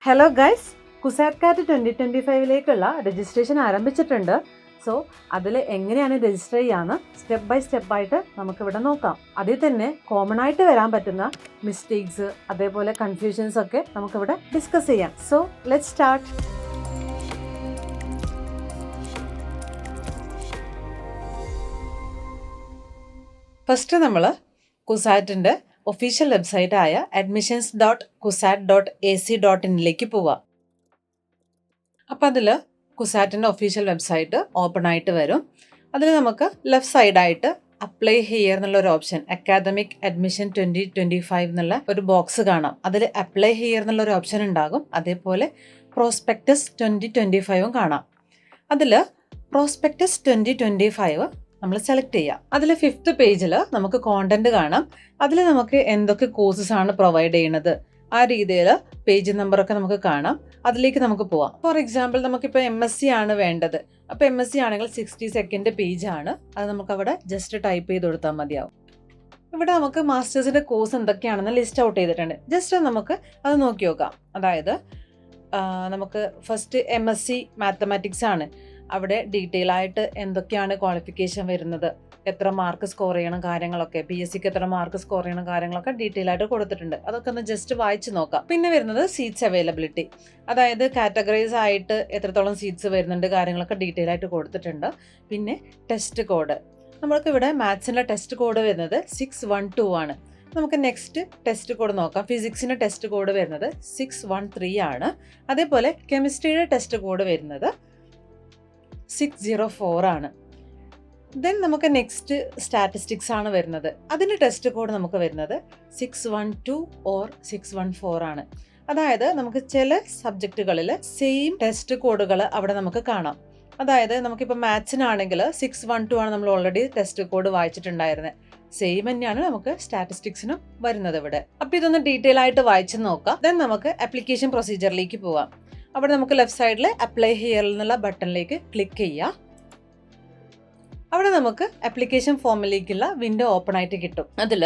Hello guys, CUSAT കാറ്റ് 2025ലേക്കുള്ള registration ആരംഭിച്ചിട്ടുണ്ട്. So അതിൽ എങ്ങനെയാണ് രജിസ്റ്റർ ചെയ്യാന്ന് സ്റ്റെപ്പ് ബൈ സ്റ്റെപ്പായിട്ട് നമുക്കിവിടെ നോക്കാം. അതിൽ തന്നെ കോമൺ ആയിട്ട് വരാൻ പറ്റുന്ന മിസ്റ്റേക്സ്, അതേപോലെ കൺഫ്യൂഷൻസ് ഒക്കെ നമുക്കിവിടെ ഡിസ്കസ് ചെയ്യാം. So let's start. ഫസ്റ്റ് നമ്മൾ കുസാറ്റിൻ്റെ ഒഫീഷ്യൽ വെബ്സൈറ്റായ admissions.kusat.ac.in പോവാം. അപ്പം അതിൽ കുസാറ്റിൻ്റെ ഒഫീഷ്യൽ വെബ്സൈറ്റ് ഓപ്പൺ ആയിട്ട് വരും. അതിൽ നമുക്ക് ലെഫ്റ്റ് സൈഡായിട്ട് അപ്ലൈ ഹിയർ എന്നുള്ള ഒരു ഓപ്ഷൻ, അക്കാദമിക് അഡ്മിഷൻ 2025 എന്നുള്ള ഒരു ബോക്സ് കാണാം. അതിൽ അപ്ലൈ ഹിയർ എന്നുള്ള ഒരു ഓപ്ഷൻ ഉണ്ടാകും. അതേപോലെ പ്രോസ്പെക്ടസ് 2025 കാണാം. അതിൽ പ്രോസ്പെക്ടസ് 2025 നമ്മൾ സെലക്ട് ചെയ്യാം. അതിൽ 5th പേജിൽ നമുക്ക് കോണ്ടന്റ് കാണാം. അതിൽ നമുക്ക് എന്തൊക്കെ കോഴ്സസ് ആണ് പ്രൊവൈഡ് ചെയ്യുന്നത്, ആ രീതിയിൽ പേജ് നമ്പറൊക്കെ നമുക്ക് കാണാം. അതിലേക്ക് നമുക്ക് പോവാം. ഫോർ എക്സാമ്പിൾ, നമുക്കിപ്പോൾ MSc ആണ് വേണ്ടത്. അപ്പോൾ MSc ആണെങ്കിൽ 62nd പേജാണ്. അത് നമുക്കവിടെ ജസ്റ്റ് ടൈപ്പ് ചെയ്ത് കൊടുത്താൽ മതിയാവും. ഇവിടെ നമുക്ക് മാസ്റ്റേഴ്സിൻ്റെ കോഴ്സ് എന്തൊക്കെയാണെന്ന് ലിസ്റ്റ് ഔട്ട് ചെയ്തിട്ടുണ്ട്. ജസ്റ്റ് നമുക്ക് അത് നോക്കി നോക്കാം. അതായത് നമുക്ക് ഫസ്റ്റ് MSc മാത്തമാറ്റിക്സ് ആണ്. അവിടെ ഡീറ്റെയിൽ ആയിട്ട് എന്തൊക്കെയാണ് ക്വാളിഫിക്കേഷൻ വരുന്നത്, എത്ര മാർക്ക് സ്കോർ ചെയ്യണം, കാര്യങ്ങളൊക്കെ PSCക്ക് എത്ര മാർക്ക് സ്കോർ ചെയ്യണം, കാര്യങ്ങളൊക്കെ ഡീറ്റെയിൽ ആയിട്ട് കൊടുത്തിട്ടുണ്ട്. അതൊക്കെ ഒന്ന് ജസ്റ്റ് വായിച്ച് നോക്കാം. പിന്നെ വരുന്നത് സീറ്റ്സ് അവൈലബിലിറ്റി, അതായത് കാറ്റഗറൈസ് ആയിട്ട് എത്രത്തോളം സീറ്റ്സ് വരുന്നുണ്ട്, കാര്യങ്ങളൊക്കെ ഡീറ്റെയിൽ ആയിട്ട് കൊടുത്തിട്ടുണ്ട്. പിന്നെ ടെസ്റ്റ് കോഡ്, നമ്മൾക്ക് ഇവിടെ മാത്സിൻ്റെ ടെസ്റ്റ് കോഡ് വരുന്നത് 612 ആണ്. നമുക്ക് നെക്സ്റ്റ് ടെസ്റ്റ് കോഡ് നോക്കാം. ഫിസിക്സിൻ്റെ ടെസ്റ്റ് കോഡ് വരുന്നത് 613 ആണ്. അതേപോലെ കെമിസ്ട്രിയുടെ ടെസ്റ്റ് കോഡ് വരുന്നത് 604 ആണ്. ദെൻ നമുക്ക് നെക്സ്റ്റ് സ്റ്റാറ്റിസ്റ്റിക്സ് ആണ് വരുന്നത്. അതിൻ്റെ ടെസ്റ്റ് കോഡ് നമുക്ക് വരുന്നത് 612 ഓർ 614 ആണ്. അതായത് നമുക്ക് ചില സബ്ജക്റ്റുകളിൽ സെയിം ടെസ്റ്റ് കോഡുകൾ അവിടെ നമുക്ക് കാണാം. അതായത് നമുക്കിപ്പോൾ മാത്സിനാണെങ്കിൽ 612 ആണ് നമ്മൾ ഓൾറെഡി ടെസ്റ്റ് കോഡ് വായിച്ചിട്ടുണ്ടായിരുന്നത്. സെയിം തന്നെയാണ് നമുക്ക് സ്റ്റാറ്റിസ്റ്റിക്സിനും വരുന്നത് ഇവിടെ. അപ്പോൾ ഇതൊന്ന് ഡീറ്റെയിൽ ആയിട്ട് വായിച്ച് നോക്കാം. ദെൻ നമുക്ക് ആപ്ലിക്കേഷൻ പ്രൊസീജിയറിലേക്ക് പോവാം. അവിടെ നമുക്ക് ലെഫ്റ്റ് സൈഡിൽ അപ്ലൈ ഹിയർ എന്നുള്ള ബട്ടണിലേക്ക് ക്ലിക്ക് ചെയ്യാം. അവിടെ നമുക്ക് ആപ്ലിക്കേഷൻ ഫോമിലേക്കുള്ള വിൻഡോ ഓപ്പൺ ആയിട്ട് കിട്ടും. അതിൽ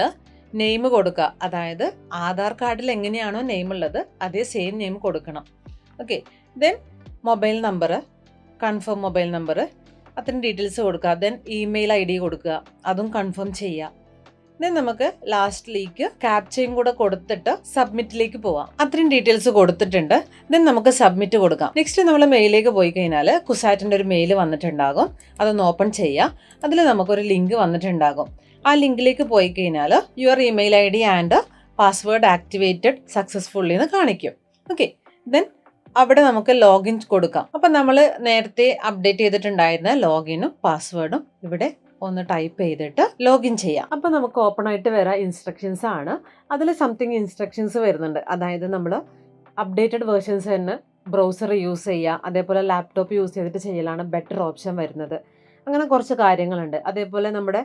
നെയിം കൊടുക്കുക. അതായത് ആധാർ കാർഡിൽ എങ്ങനെയാണോ നെയിം ഉള്ളത് അതേ സെയിം നെയിം കൊടുക്കണം. Okay. Then mobile number, confirm mobile number, അത്രയും ഡീറ്റെയിൽസ് കൊടുക്കുക. ദെൻ ഇമെയിൽ ID കൊടുക്കുക, അതും കൺഫേം ചെയ്യുക. ദെൻ നമുക്ക് ലാസ്റ്റിലേക്ക് ക്യാപ്ചയും കൂടെ കൊടുത്തിട്ട് സബ്മിറ്റിലേക്ക് പോവാം. അത്രയും ഡീറ്റെയിൽസ് കൊടുത്തിട്ടുണ്ട്. ദെൻ നമുക്ക് സബ്മിറ്റ് കൊടുക്കാം. നെക്സ്റ്റ് നമ്മൾ മെയിലേക്ക് പോയി കഴിഞ്ഞാൽ കുസാറ്റിൻ്റെ ഒരു മെയിൽ വന്നിട്ടുണ്ടാകും. അതൊന്ന് ഓപ്പൺ ചെയ്യുക. അതിൽ നമുക്കൊരു ലിങ്ക് വന്നിട്ടുണ്ടാകും. ആ ലിങ്കിലേക്ക് പോയി കഴിഞ്ഞാൽ your email ID and password activated successfully എന്ന് കാണിക്കും. ഓക്കെ. ദെൻ അവിടെ നമുക്ക് ലോഗിൻ കൊടുക്കാം. അപ്പം നമ്മൾ നേരത്തെ അപ്ഡേറ്റ് ചെയ്തിട്ടുണ്ടായിരുന്ന ലോഗിനും പാസ്വേഡും ഇവിടെ ഒന്ന് ടൈപ്പ് ചെയ്തിട്ട് ലോഗിൻ ചെയ്യാം. അപ്പം നമുക്ക് ഓപ്പൺ ആയിട്ട് വരാൻ ഇൻസ്ട്രക്ഷൻസ് ആണ്. അതിൽ സംതിങ് ഇൻസ്ട്രക്ഷൻസ് വരുന്നുണ്ട്. അതായത് നമ്മൾ അപ്ഡേറ്റഡ് വേർഷൻസ് തന്നെ ബ്രൗസർ യൂസ് ചെയ്യുക, അതേപോലെ ലാപ്ടോപ്പ് യൂസ് ചെയ്തിട്ട് ചെയ്യലാണ് ബെറ്റർ ഓപ്ഷൻ വരുന്നത്. അങ്ങനെ കുറച്ച് കാര്യങ്ങളുണ്ട്. അതേപോലെ നമ്മുടെ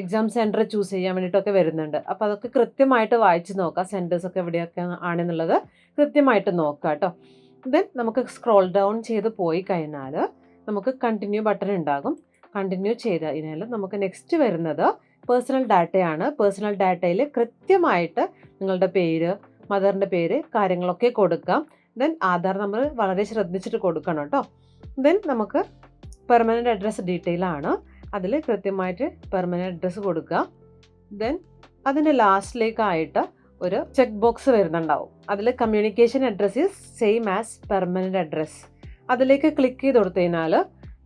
എക്സാം സെൻറ്റർ ചൂസ് ചെയ്യാൻ വേണ്ടിയിട്ടൊക്കെ വരുന്നുണ്ട്. അപ്പോൾ അതൊക്കെ കൃത്യമായിട്ട് വായിച്ച് നോക്കാം. സെൻറ്റേഴ്സൊക്കെ എവിടെയൊക്കെ ആണെന്നുള്ളത് കൃത്യമായിട്ട് നോക്കാം കേട്ടോ. ദെൻ നമുക്ക് സ്ക്രോൾ ഡൗൺ ചെയ്ത് പോയി കഴിഞ്ഞാൽ നമുക്ക് കണ്ടിന്യൂ ബട്ടൺ ഉണ്ടാകും. കണ്ടിന്യൂ ചെയ്ത് കഴിഞ്ഞാൽ നമുക്ക് നെക്സ്റ്റ് വരുന്നത് പേഴ്സണൽ ഡാറ്റയാണ്. പേഴ്സണൽ ഡാറ്റയിൽ കൃത്യമായിട്ട് നിങ്ങളുടെ പേര്, മദറിൻ്റെ പേര്, കാര്യങ്ങളൊക്കെ കൊടുക്കാം. ദെൻ ആധാർ നമ്പർ വളരെ ശ്രദ്ധിച്ചിട്ട് കൊടുക്കണം കേട്ടോ. ദെൻ നമുക്ക് പെർമനൻറ്റ് അഡ്രസ്സ് ഡീറ്റെയിൽ ആണ്. അതിൽ കൃത്യമായിട്ട് പെർമനൻറ്റ് അഡ്രസ്സ് കൊടുക്കുക. ദെൻ അതിൻ്റെ ലാസ്റ്റിലേക്കായിട്ട് ഒരു ചെക്ക് ബോക്സ് വരുന്നുണ്ടാവും. അതിൽ communication address is same as permanent address. അതിലേക്ക് ക്ലിക്ക് ചെയ്ത് കൊടുത്തു കഴിഞ്ഞാൽ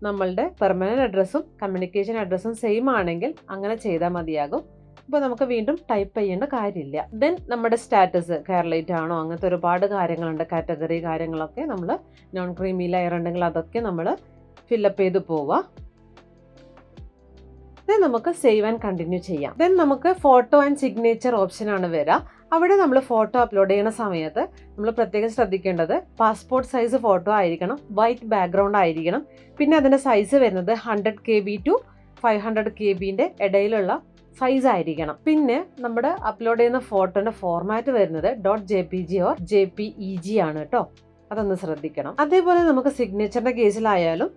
നമ്മളുടെ പെർമനൻറ്റ് അഡ്രസ്സും കമ്മ്യൂണിക്കേഷൻ അഡ്രസ്സും സെയിം ആണെങ്കിൽ അങ്ങനെ ചെയ്താൽ മതിയാകും. അപ്പോൾ നമുക്ക് വീണ്ടും ടൈപ്പ് ചെയ്യേണ്ട കാര്യമില്ല. ദെൻ നമ്മുടെ സ്റ്റാറ്റസ് കേരളൈറ്റ് ആണോ, അങ്ങനത്തെ ഒരുപാട് കാര്യങ്ങളുണ്ട്. കാറ്റഗറി കാര്യങ്ങളൊക്കെ നമ്മൾ നോൺ ക്രീമി ലെയർ ഉണ്ടെങ്കിൽ അതൊക്കെ നമ്മൾ ഫില്ലപ്പ് ചെയ്ത് പോവുക. ദെൻ നമുക്ക് സേവ് ആൻഡ് കണ്ടിന്യൂ ചെയ്യാം. ദെൻ നമുക്ക് ഫോട്ടോ ആൻഡ് സിഗ്നേച്ചർ ഓപ്ഷനാണ് വരിക. അവിടെ നമ്മൾ ഫോട്ടോ അപ്ലോഡ് ചെയ്യുന്ന സമയത്ത് നമ്മൾ പ്രത്യേകം ശ്രദ്ധിക്കേണ്ടത് പാസ്പോർട്ട് സൈസ് ഫോട്ടോ ആയിരിക്കണം, വൈറ്റ് ബാക്ക്ഗ്രൗണ്ട് ആയിരിക്കണം. പിന്നെ അതിൻ്റെ സൈസ് വരുന്നത് 100 KB to 500 KBൻ്റെ ഇടയിലുള്ള സൈസ് ആയിരിക്കണം. പിന്നെ നമ്മുടെ അപ്ലോഡ് ചെയ്യുന്ന ഫോട്ടോൻ്റെ ഫോർമാറ്റ് വരുന്നത് .jpg ഓർ JPEG ആണ് കേട്ടോ. അതൊന്ന് ശ്രദ്ധിക്കണം. അതേപോലെ നമുക്ക് സിഗ്നേച്ചറിൻ്റെ കേസിലായാലും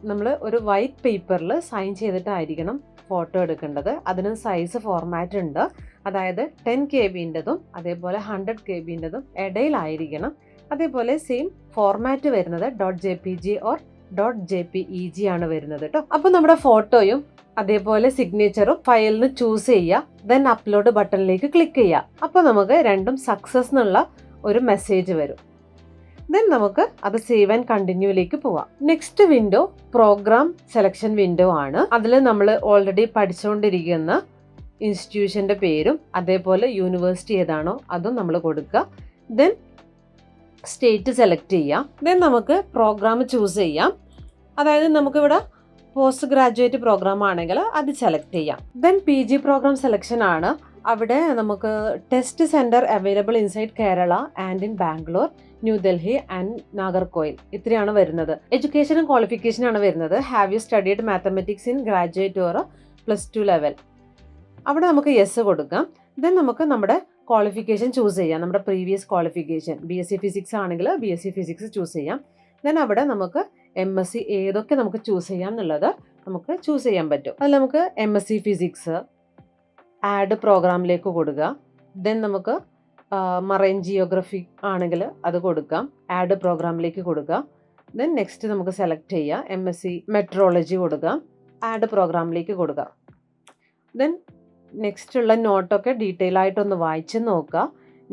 നമ്മൾ ഒരു വൈറ്റ് പേപ്പറിൽ സൈൻ ചെയ്തിട്ടായിരിക്കണം ഫോട്ടോ എടുക്കേണ്ടത്. അതിന് സൈസ് ഫോർമാറ്റ് ഉണ്ട്. അതായത് 10 KB അതേപോലെ 100 KB ഇടയിലായിരിക്കണം. അതേപോലെ സെയിം ഫോർമാറ്റ് വരുന്നത് .jpg ഓർ .jpeg ആണ് വരുന്നത് കേട്ടോ. അപ്പോൾ നമ്മുടെ ഫോട്ടോയും അതേപോലെ സിഗ്നേച്ചറും ഫയലിന് ചൂസ് ചെയ്യുക. ദെൻ അപ്ലോഡ് ബട്ടണിലേക്ക് ക്ലിക്ക് ചെയ്യുക. അപ്പോൾ നമുക്ക് രണ്ടും സക്സസ് എന്നുള്ള ഒരു മെസ്സേജ് വരും. ദെൻ നമുക്ക് അത് സേവ് ആൻഡ് കണ്ടിന്യൂയിലേക്ക് പോവാം. Next window program selection window ആണ്. അതിൽ നമ്മൾ ഓൾറെഡി പഠിച്ചുകൊണ്ടിരിക്കുന്ന ഇൻസ്റ്റിറ്റ്യൂഷൻ്റെ പേരും അതേപോലെ യൂണിവേഴ്സിറ്റി ഏതാണോ അതും നമ്മൾ കൊടുക്കുക. ദെൻ സ്റ്റേറ്റ് സെലക്ട് ചെയ്യാം. ദെൻ നമുക്ക് പ്രോഗ്രാം ചൂസ് ചെയ്യാം. അതായത് നമുക്കിവിടെ പോസ്റ്റ് ഗ്രാജുവേറ്റ് പ്രോഗ്രാം ആണെങ്കിൽ അത് സെലക്ട് ചെയ്യാം. ദെൻ PG പ്രോഗ്രാം സെലക്ഷൻ ആണ്. അവിടെ നമുക്ക് test centre available inside Kerala and in Bangalore, New Delhi and Nagercoil ഇത്രയാണ് വരുന്നത്. എഡ്യൂക്കേഷനും ക്വാളിഫിക്കേഷനാണ് വരുന്നത്. Have you studied mathematics in graduate or +2 level. അവിടെ നമുക്ക് യെസ് കൊടുക്കാം. ദെൻ നമുക്ക് നമ്മുടെ ക്വാളിഫിക്കേഷൻ ചൂസ് ചെയ്യാം. നമ്മുടെ പ്രീവിയസ് ക്വാളിഫിക്കേഷൻ BSc ഫിസിക്സ് ആണെങ്കിൽ BSc ഫിസിക്സ് ചൂസ് ചെയ്യാം. ദെൻ അവിടെ നമുക്ക് MSc ഏതൊക്കെ നമുക്ക് ചൂസ് ചെയ്യാം എന്നുള്ളത് നമുക്ക് ചൂസ് ചെയ്യാൻ പറ്റും. അതിൽ നമുക്ക് MSc ഫിസിക്സ് ആഡ് പ്രോഗ്രാമിലേക്ക് കൊടുക്കുക. ദെൻ നമുക്ക് മറൈൻ ജിയോഗ്രഫി ആണെങ്കിൽ അത് കൊടുക്കാം, ആഡ് പ്രോഗ്രാമിലേക്ക് കൊടുക്കുക. ദെൻ നെക്സ്റ്റ് നമുക്ക് സെലക്ട് ചെയ്യുക. MSc മെട്രോളജി കൊടുക്കാം, ആഡ് പ്രോഗ്രാമിലേക്ക് കൊടുക്കുക. ദെൻ നെക്സ്റ്റ് ഉള്ള നോട്ടൊക്കെ ഡീറ്റെയിൽ ആയിട്ടൊന്ന് വായിച്ച് നോക്കുക.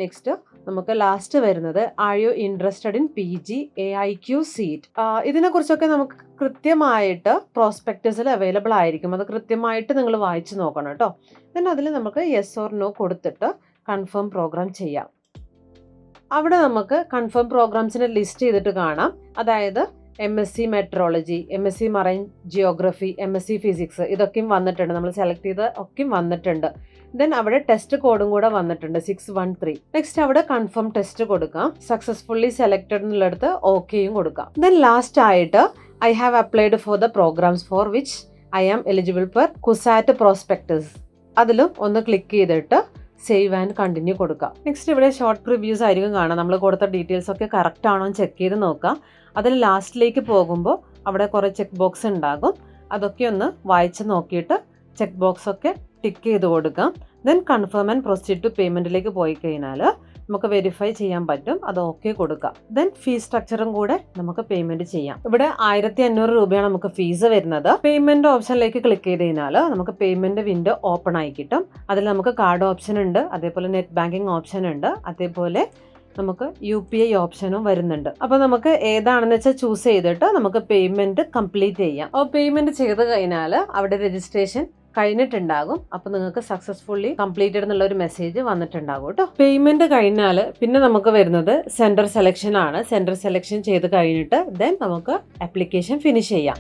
നെക്സ്റ്റ് നമുക്ക് ലാസ്റ്റ് വരുന്നത് are you interested in PG AIQ seat. ഇതിനെക്കുറിച്ചൊക്കെ നമുക്ക് കൃത്യമായിട്ട് പ്രോസ്പെക്ടസിൽ അവൈലബിൾ ആയിരിക്കും. അത് കൃത്യമായിട്ട് നിങ്ങൾ വായിച്ച് നോക്കണം കേട്ടോ. ദെൻ അതിൽ നമുക്ക് യെസ് ഓർ നോ കൊടുത്തിട്ട് കൺഫേം പ്രോഗ്രാം ചെയ്യാം. അവിടെ നമുക്ക് കൺഫേം പ്രോഗ്രാംസിനെ ലിസ്റ്റ് ചെയ്തിട്ട് കാണാം. അതായത് MSc metrology, MSc marine geography, MSc physics ഇതൊക്കെയും വന്നിട്ടുണ്ട്. നമ്മൾ സെലക്ട് ചെയ്ത ഒക്കെയും വന്നിട്ടുണ്ട്. ദെൻ അവിടെ ടെസ്റ്റ് കോഡും കൂടെ വന്നിട്ടുണ്ട് 613. നെക്സ്റ്റ് അവിടെ കൺഫേം ടെസ്റ്റ് കൊടുക്കാം. സക്സസ്ഫുള്ളി സെലക്ടഡ് എന്നുള്ളടത്ത് ഓക്കെയും കൊടുക്കാം. ദെൻ ലാസ്റ്റ് ആയിട്ട് I have applied for the programs for which I am eligible per CUSAT prospectus. അതിലും ഒന്ന് ക്ലിക്ക് ചെയ്തിട്ട് സേവ് ആൻഡ് കണ്ടിന്യൂ കൊടുക്കുക. നെക്സ്റ്റ് ഇവിടെ ഷോർട്ട് പ്രിവ്യൂസ് ആയിരിക്കും കാണാം. നമ്മൾ കൊടുത്ത ഡീറ്റെയിൽസ് ഒക്കെ കറക്റ്റ് ആണോ എന്ന് ചെക്ക് ചെയ്ത് നോക്കുക. അതിൽ ലാസ്റ്റിലേക്ക് പോകുമ്പോൾ അവിടെ കുറേ ചെക്ക് ബോക്സ് ഉണ്ടാകും. അതൊക്കെ ഒന്ന് വായിച്ച് നോക്കിയിട്ട് ചെക്ക് ബോക്സ് ഒക്കെ ടിക്ക് ചെയ്ത് കൊടുക്കാം. Then confirm and proceed to പേയ്മെൻറ്റിലേക്ക് പോയി കഴിഞ്ഞാൽ നമുക്ക് വെരിഫൈ ചെയ്യാൻ പറ്റും. അത് ഓക്കെ കൊടുക്കാം. ദെൻ ഫീസ് സ്ട്രക്ചറും കൂടെ നമുക്ക് പേയ്മെൻറ്റ് ചെയ്യാം. ഇവിടെ 1500 രൂപയാണ് നമുക്ക് ഫീസ് വരുന്നത്. പേയ്മെൻറ്റ് ഓപ്ഷനിലേക്ക് ക്ലിക്ക് ചെയ്ത് കഴിഞ്ഞാൽ നമുക്ക് പേയ്മെൻറ്റ് വിൻഡോ ഓപ്പൺ ആയി കിട്ടും. അതിൽ നമുക്ക് കാർഡ് ഓപ്ഷൻ ഉണ്ട്, അതേപോലെ നെറ്റ് ബാങ്കിങ് ഓപ്ഷൻ ഉണ്ട്, അതേപോലെ നമുക്ക് UPI ഓപ്ഷനും വരുന്നുണ്ട്. അപ്പോൾ നമുക്ക് ഏതാണെന്ന് വെച്ചാൽ ചൂസ് ചെയ്തിട്ട് നമുക്ക് പേയ്മെൻറ്റ് കംപ്ലീറ്റ് ചെയ്യാം. അപ്പോൾ പേയ്മെൻറ്റ് ചെയ്ത് കഴിഞ്ഞാൽ അവിടെ രജിസ്ട്രേഷൻ കഴിഞ്ഞിട്ടുണ്ടാകും. അപ്പോൾ നിങ്ങൾക്ക് സക്സസ്ഫുള്ളി കംപ്ലീറ്റഡ് എന്നുള്ള ഒരു മെസ്സേജ് വന്നിട്ടുണ്ടാകും കേട്ടോ. പേയ്മെൻറ്റ് കഴിഞ്ഞാൽ പിന്നെ നമുക്ക് വരുന്നത് സെൻറ്റർ സെലക്ഷൻ ആണ്. സെൻറ്റർ സെലക്ഷൻ ചെയ്ത് കഴിഞ്ഞിട്ട് ദെൻ നമുക്ക് ആപ്ലിക്കേഷൻ ഫിനിഷ് ചെയ്യാം.